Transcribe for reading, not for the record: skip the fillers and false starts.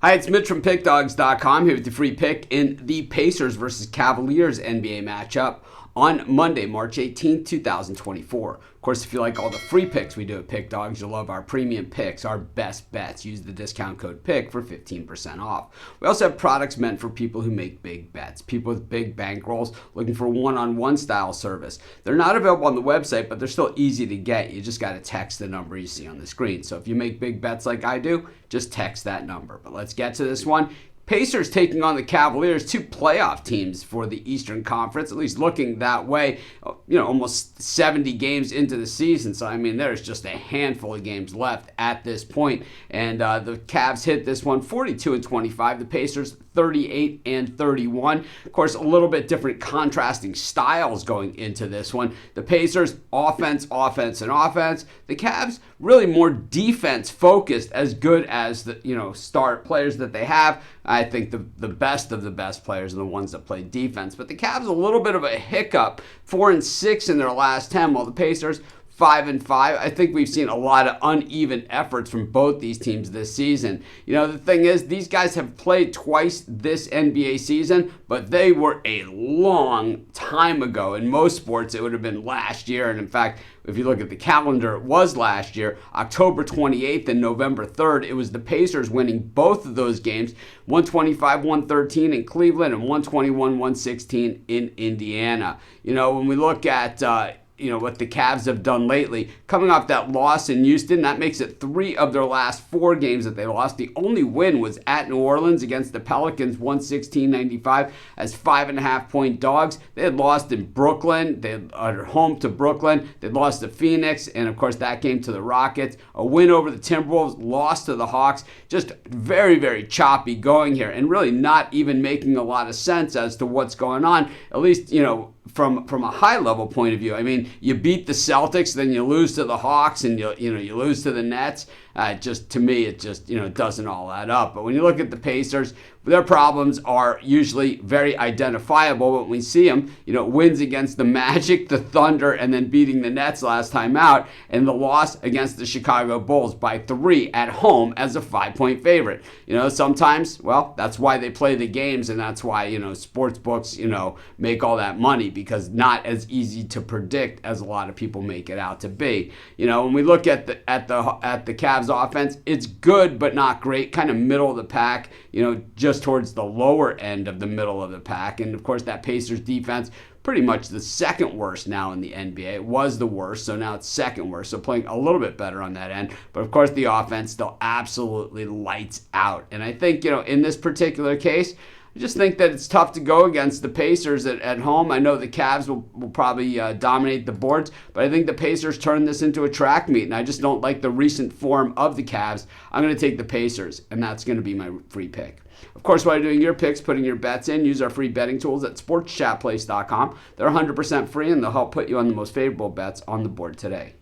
Hi, it's Mitch from Pickdawgz.com here with the free pick in the Pacers versus Cavaliers NBA matchup on Monday, March 18th, 2024. Of course, if you like all the free picks we do at Pick Dawgz, you'll love our premium picks, our best bets. Use the discount code PICK for 15% off. We also have products meant for people who make big bets, people with big bankrolls looking for one-on-one style service. They're not available on the website, but they're still easy to get. You just got to text the number you see on the screen. So if you make big bets like I do, just text that number. But let's get to this one. Pacers taking on the Cavaliers, two playoff teams for the Eastern Conference, at least looking that way, almost 70 games into the season. So, there's just a handful of games left at this point. And the Cavs hit this one 42-25. The Pacers 38-31. Of course, a little bit different contrasting styles going into this one. The Pacers, offense, and offense. The Cavs, really more defense focused, as good as the star players that they have. I think the best of the best players are the ones that play defense. But the Cavs, a little bit of a hiccup, 4-6 in their last 10, while the Pacers 5-5. I think we've seen a lot of uneven efforts from both these teams this season. The thing is, these guys have played twice this NBA season, but they were a long time ago. In most sports, it would have been last year. And in fact, if you look at the calendar, it was last year, October 28th and November 3rd. It was the Pacers winning both of those games, 125-113 in Cleveland and 121-116 in Indiana. When we look at what the Cavs have done lately, coming off that loss in Houston, that makes it 3 of their last 4 games that they lost. The only win was at New Orleans against the Pelicans, 116-95 as 5.5-point dogs. They had lost in Brooklyn. They had home to Brooklyn. They lost to Phoenix, and of course that game to the Rockets. A win over the Timberwolves, lost to the Hawks. Just very, very choppy going here, and really not even making a lot of sense as to what's going on, at least, from a high level point of view. You beat the Celtics, then you lose to the Hawks, and you lose to the Nets. To me, it doesn't all add up. But when you look at the Pacers, their problems are usually very identifiable. But when we see them, wins against the Magic, the Thunder, and then beating the Nets last time out, and the loss against the Chicago Bulls by 3 at home as a 5-point favorite. Sometimes, that's why they play the games, and that's why, sportsbooks, make all that money, because not as easy to predict as a lot of people make it out to be. When we look at the Cavs offense, it's good but not great, kind of middle of the pack, just towards the lower end of the middle of the pack. And of course that Pacers defense, pretty much the second worst now in the NBA. It was the worst, so now it's second worst, so playing a little bit better on that end. But of course the offense still absolutely lights out. And I think, in this particular case, I just think that it's tough to go against the Pacers at home. I know the Cavs will probably dominate the boards, but I think the Pacers turned this into a track meet, and I just don't like the recent form of the Cavs. I'm going to take the Pacers, and that's going to be my free pick. Of course, while you're doing your picks, putting your bets in, use our free betting tools at sportschatplace.com. They're 100% free, and they'll help put you on the most favorable bets on the board today.